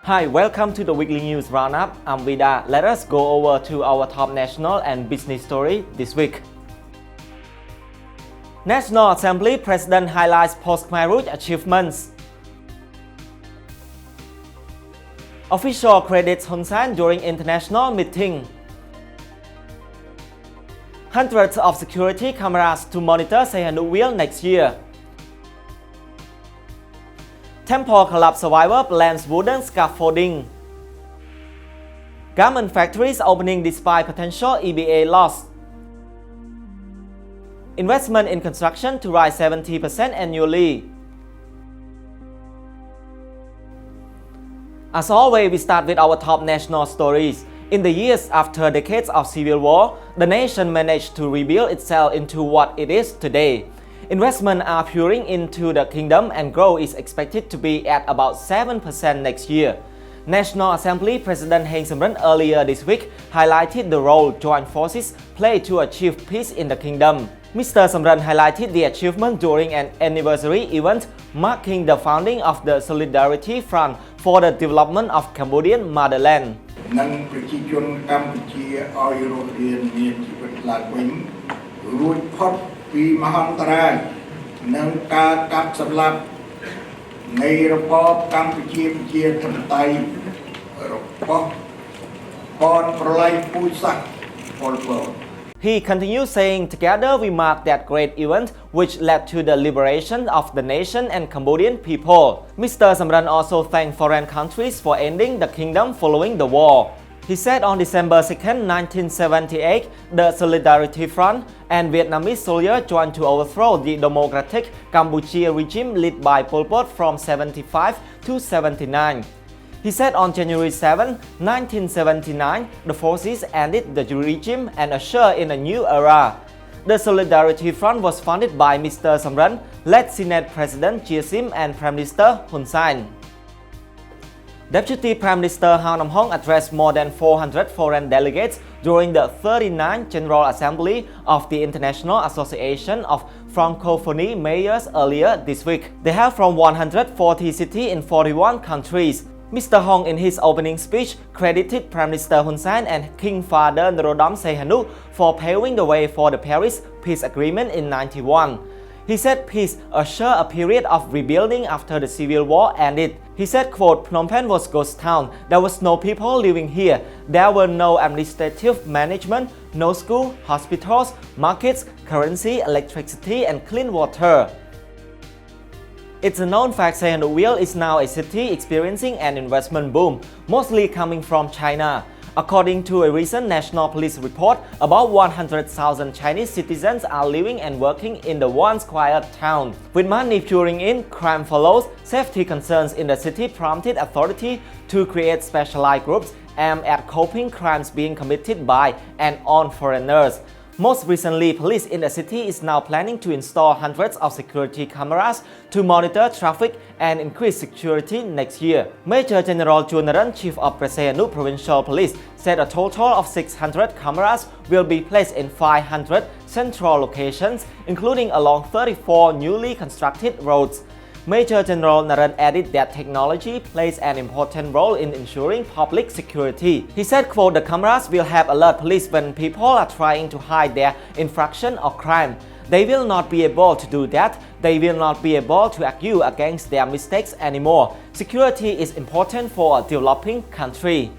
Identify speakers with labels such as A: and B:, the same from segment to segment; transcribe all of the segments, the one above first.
A: Hi, welcome to the weekly news roundup. I'm Vida. Let us go over to our top national and business story this week. National Assembly President highlights post-Khmer achievements. Official credits Hun Sen during international meeting. Hundreds of security cameras to monitor Sihanouk wheel next year. Temple collapse survivor plans wooden scaffolding. Garment factories opening despite potential EBA loss. Investment in construction to rise 70% annually. As always, we start with our top national stories. In the years after decades of civil war, the nation managed to rebuild itself into what it is today. Investments are pouring into the kingdom and growth is expected to be at about 7% next year. National Assembly President Heng Samrin earlier this week highlighted the role joint forces play to achieve peace in the kingdom. Mr. Samrin highlighted the achievement during an anniversary event marking the founding of the Solidarity Front for the Development of Cambodian Motherland.
B: និងប្រជាជនកម្ពុជាឲ្យរស់រានមានជីវិតឡើងវិញរួចផុតពីមហន្តរាយនិងការកាប់សម្លាប់នៃរបបកម្ពុជាប្រជាធិបតេយ្យរបស់បងប្រល័យពូជសាសន៍ពលពត
A: He continued saying, together we mark that great event which led to the liberation of the nation and Cambodian people. Mr. Samran also thanked foreign countries for ending the kingdom following the war. He said on December 2, 1978, the Solidarity Front and Vietnamese soldiers joined to overthrow the democratic Cambodia regime led by Pol Pot from 75 to 79. He said on January 7, 1979, the forces ended the regime and ushered in a new era. The Solidarity Front was founded by Mr. Samran, led Senate President Chea Sim and Prime Minister Hun Sen. Deputy Prime Minister Hao Nam Hong addressed more than 400 foreign delegates during the 39th General Assembly of the International Association of Francophonie Mayors earlier this week. They have from 140 cities in 41 countries. Mr. Hong, in his opening speech, credited Prime Minister Hun Sen and King Father Norodom Sihanouk for paving the way for the Paris Peace Agreement in 1991. He said peace ushered a period of rebuilding after the civil war ended. He said, quote, Phnom Penh was ghost town. There was no people living here. There were no administrative management, no school, hospitals, markets, currency, electricity, and clean water. It's a known fact Sihanouk Wheel is now a city experiencing an investment boom, mostly coming from China. According to a recent National Police report, about 100,000 Chinese citizens are living and working in the once quiet town. With money pouring in, crime follows. Safety concerns in the city prompted authorities to create specialized groups aimed at coping crimes being committed by and on foreigners. Most recently, police in the city is now planning to install hundreds of security cameras to monitor traffic and increase security next year. Major General Chunaran, Chief of Sihanouk Provincial Police, said a total of 600 cameras will be placed in 500 central locations, including along 34 newly constructed roads. Major General Naran added that technology plays an important role in ensuring public security. He said, quote, the cameras will help alert police when people are trying to hide their infraction or crime. They will not be able to do that. They will not be able to argue against their mistakes anymore. Security is important for a developing country.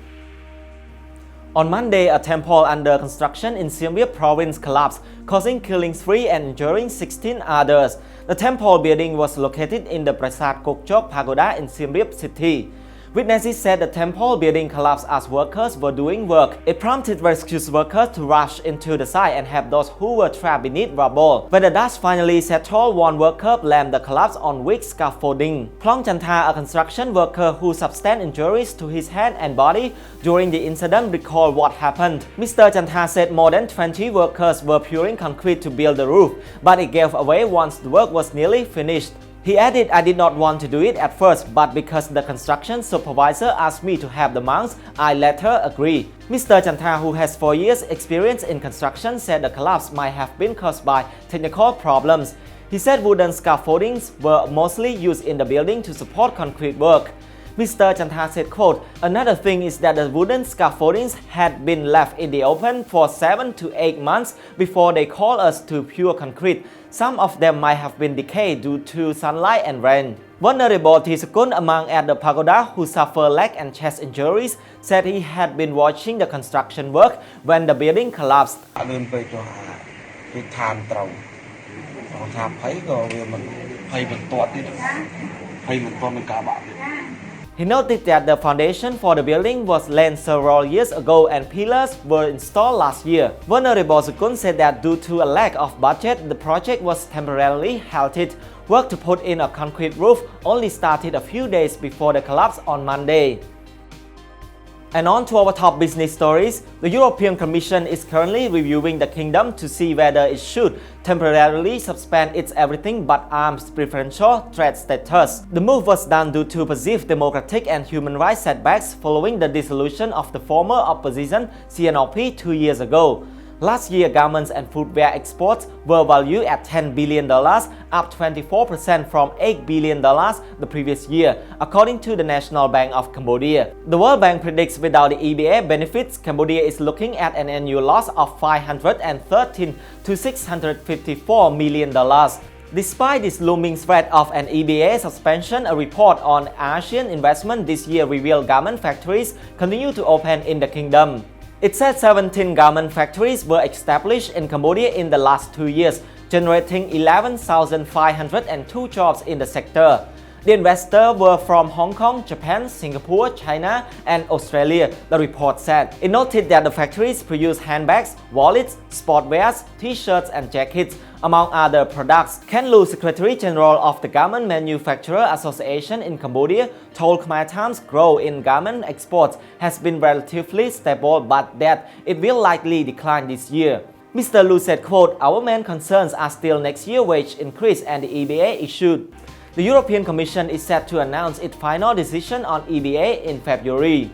A: On Monday, a temple under construction in Siem Reap province collapsed, causing killing 3 and injuring 16 others. The temple building was located in the Prasat Kok Chok Pagoda in Siem Reap city. Witnesses said the temple building collapsed as workers were doing work. It prompted rescue workers to rush into the site and help those who were trapped beneath rubble. When the dust finally settled, one worker blamed the collapse on weak scaffolding. Plong Chantha, a construction worker who sustained injuries to his hand and body during the incident, recalled what happened. Mr. Chantha said more than 20 workers were pouring concrete to build the roof, but it gave away once the work was nearly finished. He added, I did not want to do it at first, but because the construction supervisor asked me to help the monks, I later agreed. Mr. Chantha, who has 4 years experience in construction, said the collapse might have been caused by technical problems. He said wooden scaffoldings were mostly used in the building to support concrete work. Mr. Chantha said, quote, "Another thing is that the wooden scaffoldings had been left in the open for 7 to 8 months before they called us to pure concrete. Some of them might have been decayed due to sunlight and rain." Vulnerable Thisakun, among at the pagoda who suffered leg and chest injuries, said he had been watching the construction work when the building collapsed. He noted that the foundation for the building was laid several years ago and pillars were installed last year. Vulnerable Sukun said that due to a lack of budget, the project was temporarily halted. Work to put in a concrete roof only started a few days before the collapse on Monday. And on to our top business stories. The European Commission is currently reviewing the kingdom to see whether it should temporarily suspend its everything but arms preferential trade status. The move was done due to perceived democratic and human rights setbacks following the dissolution of the former opposition CNLP 2 years ago. Last year, garments and footwear exports were valued at $10 billion, up 24% from $8 billion the previous year, according to the National Bank of Cambodia. The World Bank predicts without the EBA benefits, Cambodia is looking at an annual loss of $513 to $654 million. Despite this looming threat of an EBA suspension, a report on Asian investment this year revealed garment factories continue to open in the kingdom. It said 17 garment factories were established in Cambodia in the last 2 years, generating 11,502 jobs in the sector. The investors were from Hong Kong, Japan, Singapore, China, and Australia, the report said. It noted that the factories produce handbags, wallets, sportwears, t-shirts, and jackets, among other products. Ken Lu, Secretary General of the Garment Manufacturer Association in Cambodia, told Khmer Times growth in garment exports has been relatively stable but that it will likely decline this year. Mr. Lu said, quote, "Our main concerns are still next year's wage increase and the EBA issue." The European Commission is set to announce its final decision on EBA in February.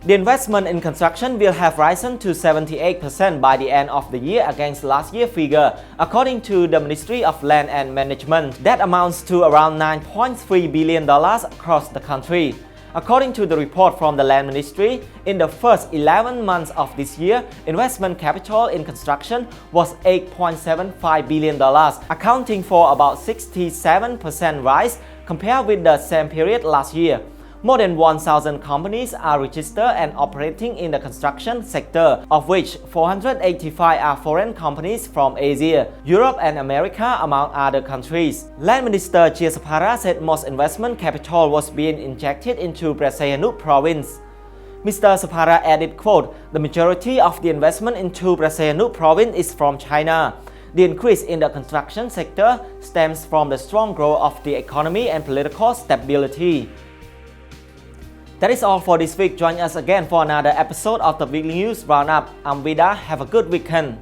A: The investment in construction will have risen to 78% by the end of the year against last year's figure, according to the Ministry of Land and Management. That amounts to around $9.3 billion across the country. According to the report from the Land Ministry, in the first 11 months of this year, investment capital in construction was $8.75 billion, accounting for about 67% rise compared with the same period last year. More than 1,000 companies are registered and operating in the construction sector, of which 485 are foreign companies from Asia, Europe and America, among other countries. Land Minister Chia Sapara said most investment capital was being injected into Prasayanu province. Mr. Sapara added, quote, "The majority of the investment into Prasayanu province is from China. The increase in the construction sector stems from the strong growth of the economy and political stability." That is all for this week. Join us again for another episode of the Weekly News Roundup. I'm Vida. Have a good weekend.